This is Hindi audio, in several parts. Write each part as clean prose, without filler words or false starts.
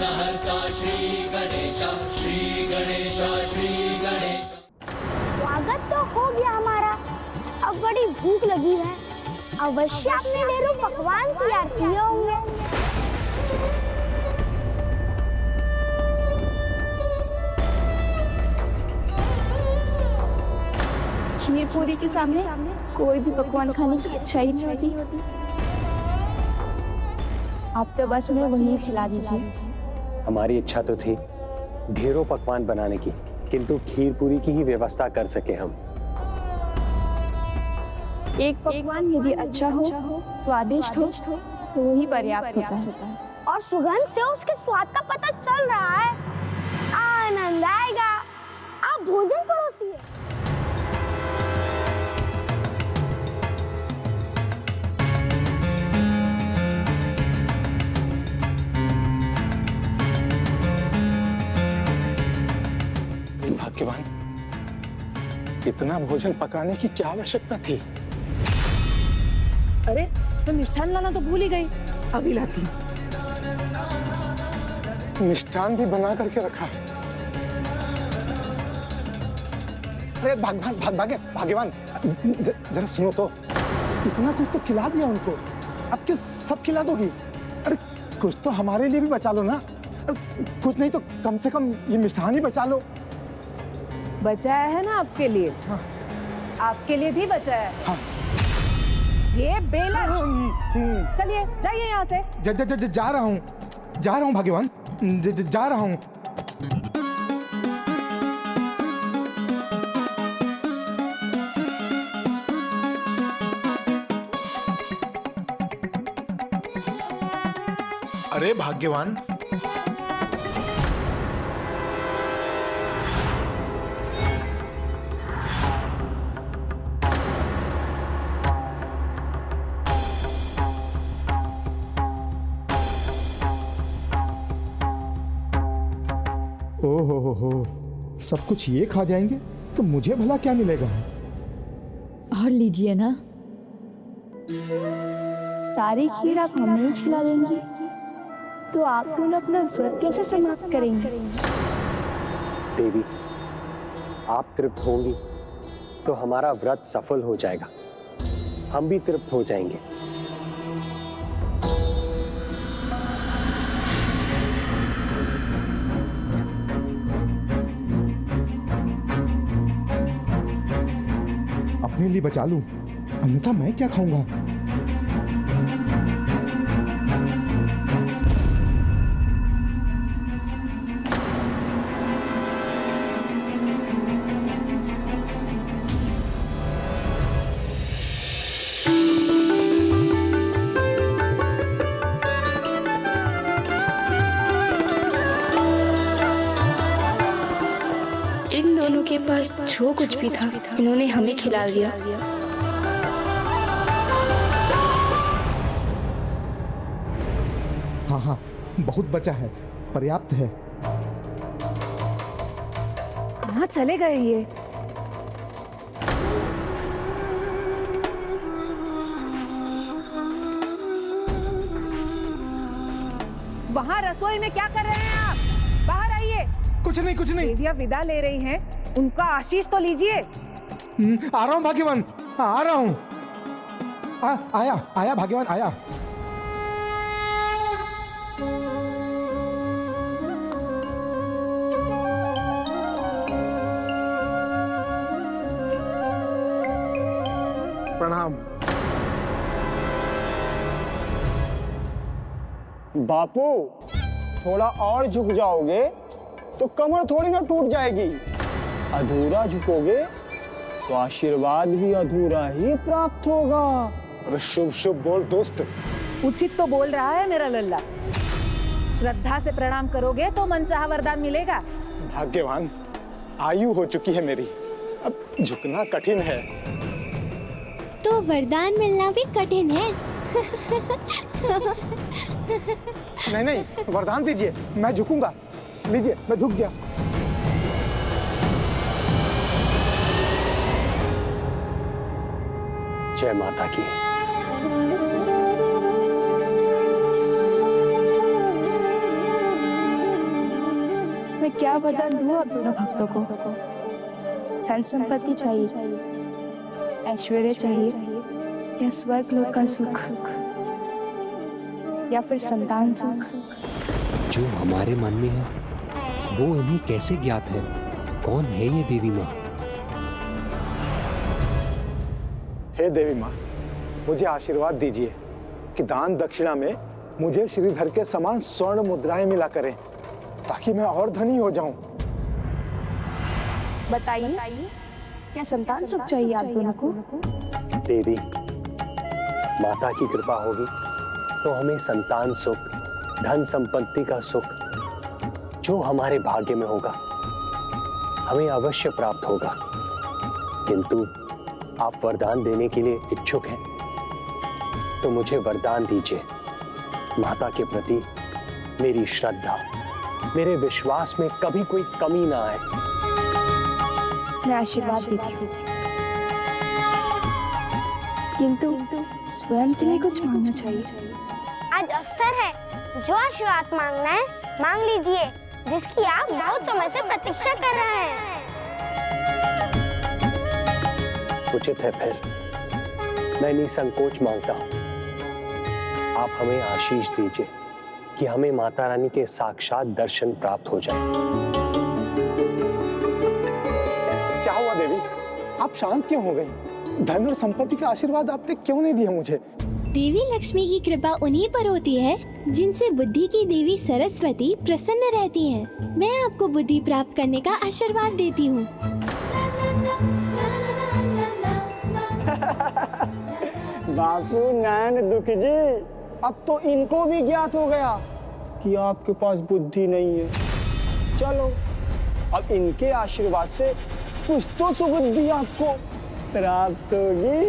विघ्नहर्ता श्री गणेश, श्री गणेश, श्री गणेश। स्वागत तो हो गया हमारा, अब बड़ी भूख लगी है। अवश्य आपने ढेरों पकवान तैयार किए होंगे। खीर पूरी के सामने कोई भी पकवान खाने की इच्छा ही नहीं होती। आप तो बस उन्हें वही खिला दीजिए। हमारी इच्छा तो थी ढेरों पकवान बनाने की, किंतु खीर पूरी की ही व्यवस्था कर सके हम। एक पकवान यदि अच्छा हो, स्वादिष्ट हो, तो वही पर्याप्त होता है। और सुगंध से उसके स्वाद का पता चल रहा है। आनंद आएगा। आप भोजन परोसिए। भाग्यवान, इतना भोजन पकाने की क्या आवश्यकता थी? अरे तो मिष्ठान लाना तो भूल ही गई, अभी लाती। मिष्ठान भी बना करके रखा। अरे भाग्यवान, जरा सुनो तो। इतना कुछ तो खिला दिया उनको, अब क्या सब खिला दोगी? अरे कुछ तो हमारे लिए भी बचा लो ना। कुछ नहीं तो कम से कम ये मिष्ठान ही बचा लो। बचाया है ना आपके लिए। हाँ। आपके लिए भी बचाया है। हाँ। ये बेला। चलिए जाइए यहाँ से। जा रहा हूँ भाग्यवान, जा रहा हूँ। अरे भाग्यवान, ओहो, सब कुछ ये खा जाएंगे तो मुझे भला क्या मिलेगा? और लीजिए ना, सारी खीर आप हमें ही खिला देंगी तो आप दोनों अपना व्रत कैसे समाप्त करेंगे? देवी, आप तृप्त होंगी तो हमारा व्रत सफल हो जाएगा, हम भी तृप्त हो जाएंगे। अपने लिए बचा लूं, अन्यथा मैं क्या खाऊंगा? इन दोनों के पास जो कुछ भी था, इन्होंने हमें खिला दिया। हाँ, बहुत बचा है, पर्याप्त है। कहाँ चले गए ये? वहाँ रसोई में क्या कर रहे हैं आप? बाहर आइए। कुछ नहीं। देवियाँ विदा ले रही हैं, उनका आशीष तो लीजिए। आ रहा हूँ भाग्यवान, आ रहा हूँ। आया भाग्यवान, आया। प्रणाम। बापू, थोड़ा और झुक जाओगे तो कमर थोड़ी ना टूट जाएगी। अधूरा झुकोगे तो आशीर्वाद भी अधूरा ही प्राप्त होगा। अरे शुभ बोल दोस्त। उचित तो बोल रहा है मेरा लल्ला। श्रद्धा से प्रणाम करोगे तो मनचाहा वरदान मिलेगा। भाग्यवान, आयु हो चुकी है मेरी, अब झुकना कठिन है। तो वरदान मिलना भी कठिन है। नहीं, वरदान दीजिए, मैं झुकूंगा। लीजिए, मैं झुक गया। जय माता की। मैं क्या वरदान दूं आप दोनों भक्तों को? धन संपत्ति चाहिए, ऐश्वर्य चाहिए, या स्वर्ग लोक का सुख, या फिर संतान सुख? जो हमारे मन में है वो इन्हें कैसे ज्ञात है? कौन है ये देवी माँ? हे देवी माँ, मुझे आशीर्वाद दीजिए कि दान दक्षिणा में मुझे श्रीधर के समान स्वर्ण मुद्राएं मिला करें, ताकि मैं और धनी हो जाऊं। बताइए, क्या संतान सुख चाहिए आप दोनों को? देवी, माता की कृपा होगी तो हमें संतान सुख, धन संपत्ति का सुख जो हमारे भाग्य में होगा हमें अवश्य प्राप्त होगा। किंतु आप वरदान देने के लिए इच्छुक हैं तो मुझे वरदान दीजिए। माता के प्रति मेरी श्रद्धा, मेरे विश्वास में कभी कोई कमी ना आए। मैं आशीर्वाद देती हूँ, किंतु स्वयं के लिए कुछ मांगना चाहिए। आज अवसर है, जो आशीर्वाद मांगना है मांग लीजिए, जिसकी आप बहुत समय से प्रतीक्षा कर रहे हैं। उचित है, फिर मैं निसंकोच मांगता हूँ। आप हमें आशीष दीजिए कि हमें माता रानी के साक्षात दर्शन प्राप्त हो जाए। क्या हुआ देवी, आप शांत क्यों हो गई? धन और संपत्ति का आशीर्वाद आपने क्यों नहीं दिया मुझे? देवी लक्ष्मी की कृपा उन्हीं पर होती है जिनसे बुद्धि की देवी सरस्वती प्रसन्न रहती हैं। मैं आपको बुद्धि प्राप्त करने का आशीर्वाद देती हूँ। बापू नैन दुख जी, अब तो इनको भी ज्ञात हो गया कि आपके पास बुद्धि नहीं है। चलो, अब इनके आशीर्वाद से कुछ तो सुबुद्धि आपको प्राप्त होगी।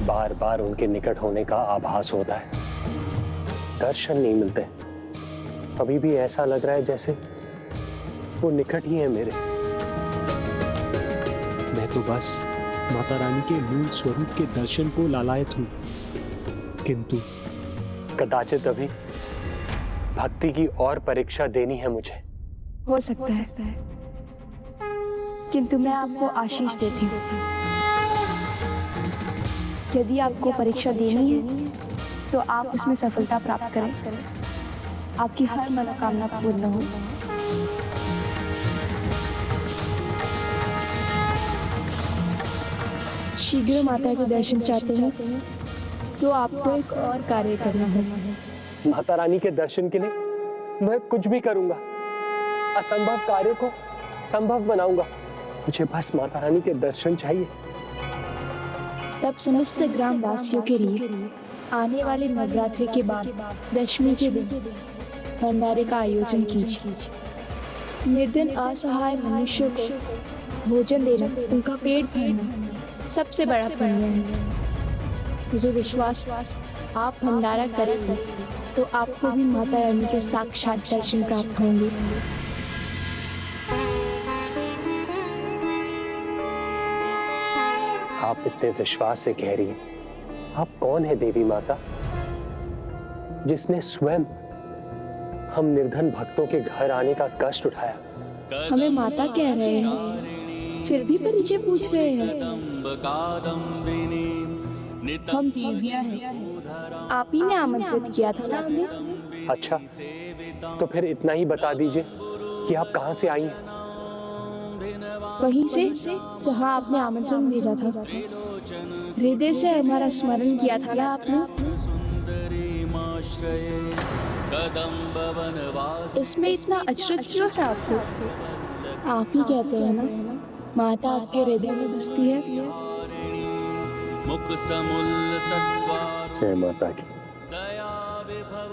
बार बार उनके निकट होने का आभास होता है, दर्शन नहीं मिलते। अभी भी ऐसा लग रहा है जैसे वो निकट ही है मेरे। मैं तो बस माता रानी के मूल स्वरूप के दर्शन को लालायत हूँ, किंतु कदाचित अभी भक्ति की और परीक्षा देनी है मुझे। हो सकता है, किंतु मैं आपको आशीष देती हूँ। यदि आपको परीक्षा देनी है तो आप उसमें सफलता प्राप्त करें, आपकी हर मनोकामना पूर्ण हो। शीघ्र माता के दर्शन चाहते हैं तो आपको एक और कार्य करना होगा। माता रानी के दर्शन के लिए मैं कुछ भी करूंगा, असंभव कार्य को संभव बनाऊंगा। मुझे बस माता रानी के दर्शन चाहिए। तब समस्त ग्रामवासियों के लिए आने वाले नवरात्रि के बाद दशमी के दिन भंडारे का आयोजन कीजिए। निर्धन असहाय मनुष्यों को भोजन देना, उनका पेट भरना सबसे बड़ा पुण्य है। मुझे विश्वास, आप भंडारा करेंगे तो आपको भी माता रानी के साक्षात दर्शन प्राप्त होंगे। आप इतने विश्वास से कह रही हैं। आप कौन है देवी माता, जिसने स्वयं हम निर्धन भक्तों के घर आने का कष्ट उठाया? हमें माता कह रहे हैं, फिर भी परिचय पूछ रहे हैं। हम देवियां हैं, आप ही ने आमंत्रित किया था ना हमें। अच्छा, तो फिर इतना ही बता दीजिए कि आप कहाँ से आई हैं? वहीं से जहाँ आपने आमंत्रण भेजा था। हृदय से हमारा स्मरण किया था ना आपने। इसमें इतना अचरज क्यों था आपको? आप ही कहते हैं ना, माता आपके हृदय में बसती है। जय माता की।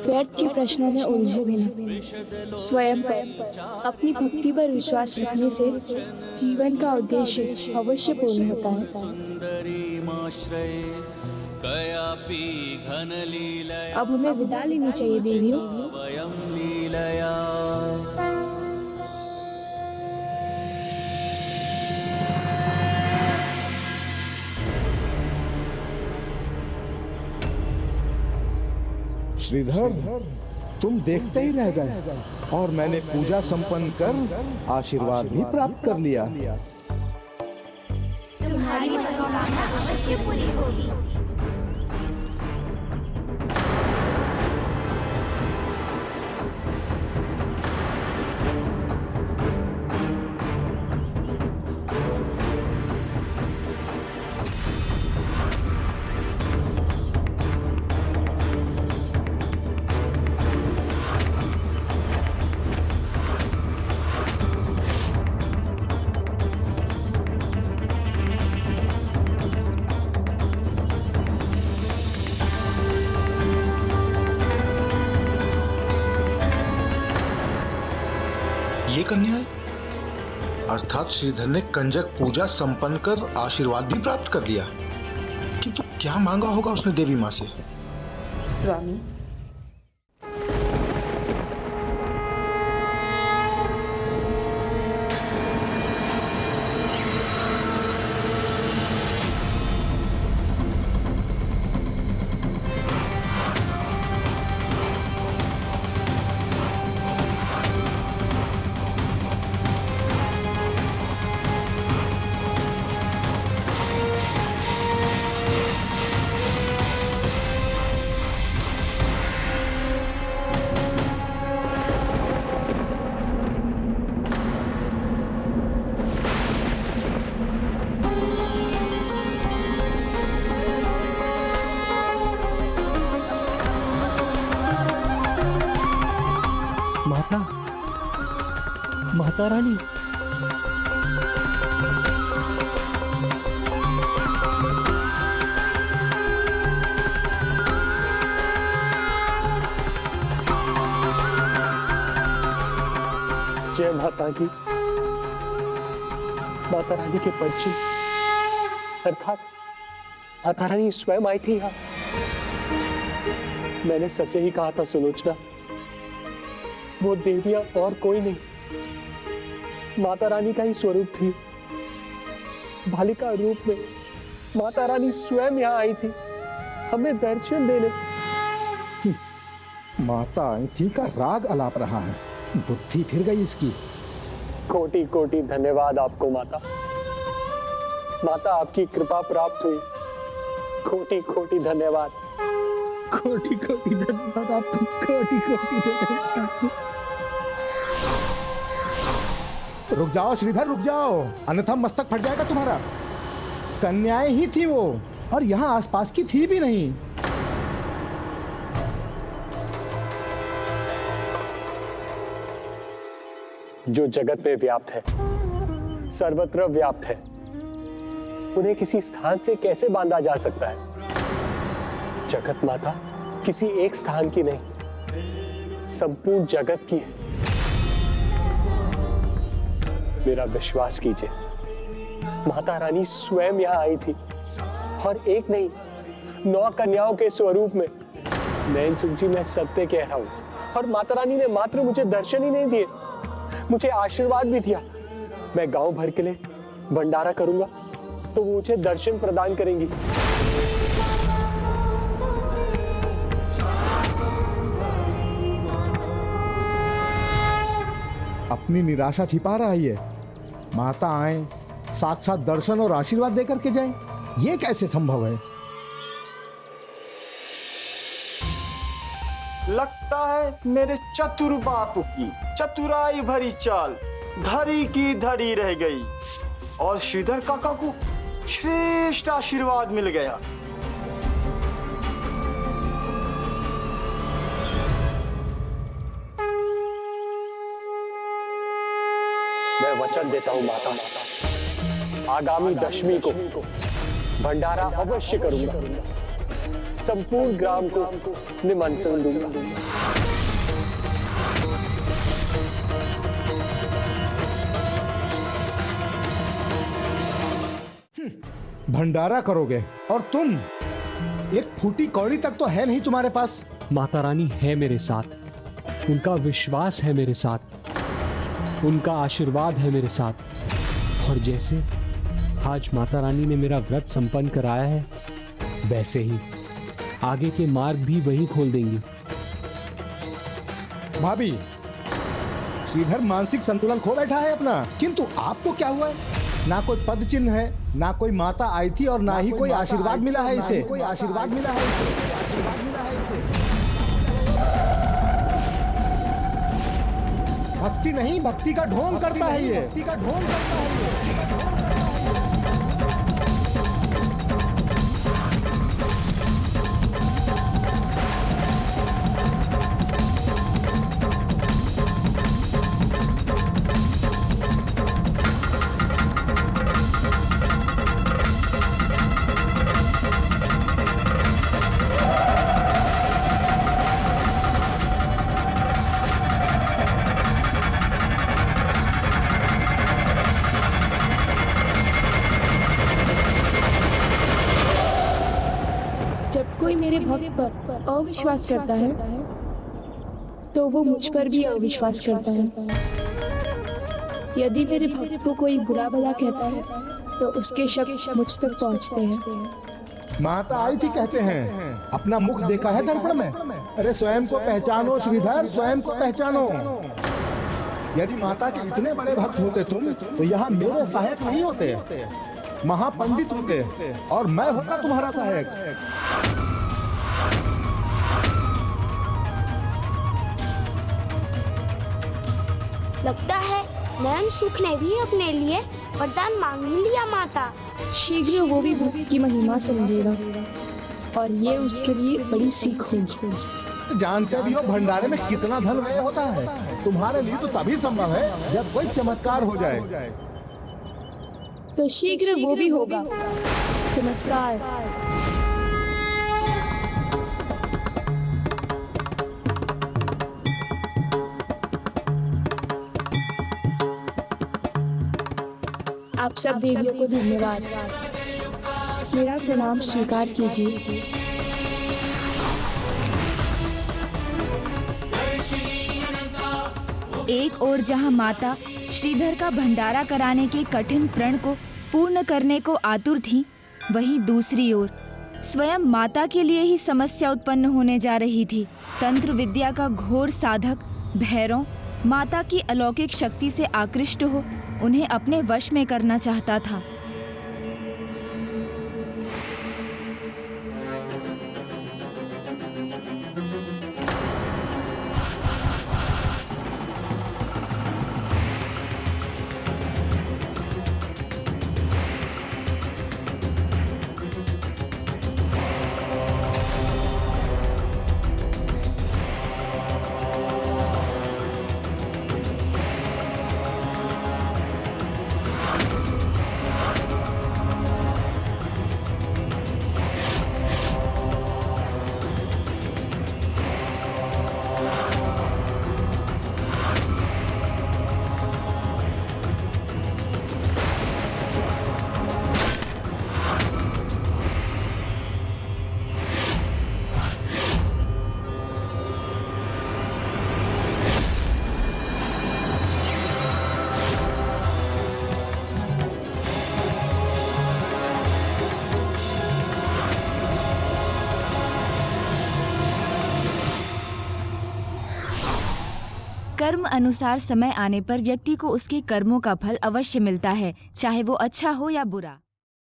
व्यर्थ के प्रश्नों में उलझे बिना स्वयं पर अपनी भक्ति पर विश्वास रखने से जीवन का उद्देश्य अवश्य पूर्ण होता है। अब हमें विदा लेनी चाहिए देवियों। श्रीधर, तुम देखते ही रह गए और मैंने पूजा संपन्न कर आशीर्वाद भी प्राप्त कर लिया। तुम्हारी मनोकामना अवश्य पूरी होगी। ये कन्या है, अर्थात श्रीधर ने कंजक पूजा संपन्न कर आशीर्वाद भी प्राप्त कर लिया। किंतु क्या मांगा होगा उसने देवी माँ से? स्वामी, माता रानी, जय माता की। माता रानी के पंची अर्थात माता रानी स्वयं आई थी यहाँ। मैंने सत्य ही कहा था सुलोचना, वो देवियां और कोई नहीं, माता रानी का ही स्वरूप थी। बालिका रूप में माता रानी स्वयं यहाँ आई थी हमें दर्शन देने। माता आई थी का राग अलाप रहा है, बुद्धि फिर गई इसकी। कोटि कोटि धन्यवाद आपको माता। माता आपकी कृपा प्राप्त हुई, कोटि कोटि धन्यवाद। कोटि कोटि धन्यवाद आपको, कोटि कोटि धन्यवाद। रुक जाओ श्रीधर, रुक जाओ, अन्यथा मस्तक फट जाएगा तुम्हारा। कन्याएं ही थी वो, और यहाँ आसपास की थी भी नहीं। जो जगत में व्याप्त है, सर्वत्र व्याप्त है, उन्हें किसी स्थान से कैसे बांधा जा सकता है? जगत माता किसी एक स्थान की नहीं, संपूर्ण जगत की है। मेरा विश्वास कीजिए, माता रानी स्वयं यहाँ आई थी, और एक नहीं 9 कन्याओं के स्वरूप में। नैन सुख जी, मैं सत्य कह रहा हूँ, और माता रानी ने मात्र मुझे दर्शन ही नहीं दिए, मुझे आशीर्वाद भी दिया। मैं गांव भर के लिए भंडारा करूंगा तो वो मुझे दर्शन प्रदान करेंगी। अपनी निराशा छिपा रहा है ये। माता आए, साक्षात दर्शन और आशीर्वाद देकर के जाएं, ये कैसे संभव है? लगता है मेरे चतुर बापू की चतुराई भरी चाल धरी की धरी रह गई, और श्रीधर काका को श्रेष्ठ आशीर्वाद मिल गया। मैं वचन देता हूँ माता, आगामी दशमी को भंडारा अवश्य करूंगा, संपूर्ण ग्राम को निमंत्रण दूंगा। भंडारा करोगे, और तुम? एक फूटी कौड़ी तक तो है नहीं तुम्हारे पास। माता रानी है मेरे साथ, उनका विश्वास है मेरे साथ, उनका आशीर्वाद है मेरे साथ। और जैसे आज माता रानी ने मेरा व्रत संपन्न कराया है, वैसे ही आगे के मार्ग भी वही खोल देंगी। भाभी, श्रीधर मानसिक संतुलन खो बैठा है अपना। किंतु आपको क्या हुआ है? ना कोई पद चिन्ह है, ना कोई माता आई थी और ना ही कोई आशीर्वाद मिला है इसे। कोई आशीर्वाद मिला है इसे। भक्ति नहीं, भक्ति का ढोंग करता है ये। भक्ति का ढोंग करता है ये। जब कोई मेरे भक्त पर अविश्वास करता है तो वो मुझ पर भी अविश्वास करता है। यदि मेरे भक्त को कोई बुरा भला कहता है तो उसके शक मुझ तक पहुंचते हैं। माता आई थी कहते हैं, अपना मुख देखा है दर्पण में? अरे स्वयं को पहचानो श्रीधर, स्वयं को पहचानो। यदि माता के इतने बड़े भक्त होते तुम तो यहाँ मेरे सहायक नहीं होते, महापंडित होते और मैं होता तुम्हारा सहायक। लगता है नयन सुख ने भी अपने लिए वरदान मांग ही लिया माता। शीघ्र वो भी भक्त की महिमा समझेगा और ये उसके लिए बड़ी सीख होगी। जानते भी हो भंडारे में कितना धन व्यय होता है। तुम्हारे लिए तो तभी संभव है जब कोई चमत्कार हो जाए। तो शीघ्र वो भी होगा चमत्कार। आप सब देवियों को धन्यवाद। मेरा प्रणाम स्वीकार कीजिए। एक ओर जहां माता श्रीधर का भंडारा कराने के कठिन प्रण को पूर्ण करने को आतुर थी, वहीं दूसरी ओर स्वयं माता के लिए ही समस्या उत्पन्न होने जा रही थी। तंत्र विद्या का घोर साधक भैरव माता की अलौकिक शक्ति से आकृष्ट हो उन्हें अपने वश में करना चाहता था। कर्म अनुसार समय आने पर व्यक्ति को उसके कर्मों का फल अवश्य मिलता है, चाहे वो अच्छा हो या बुरा।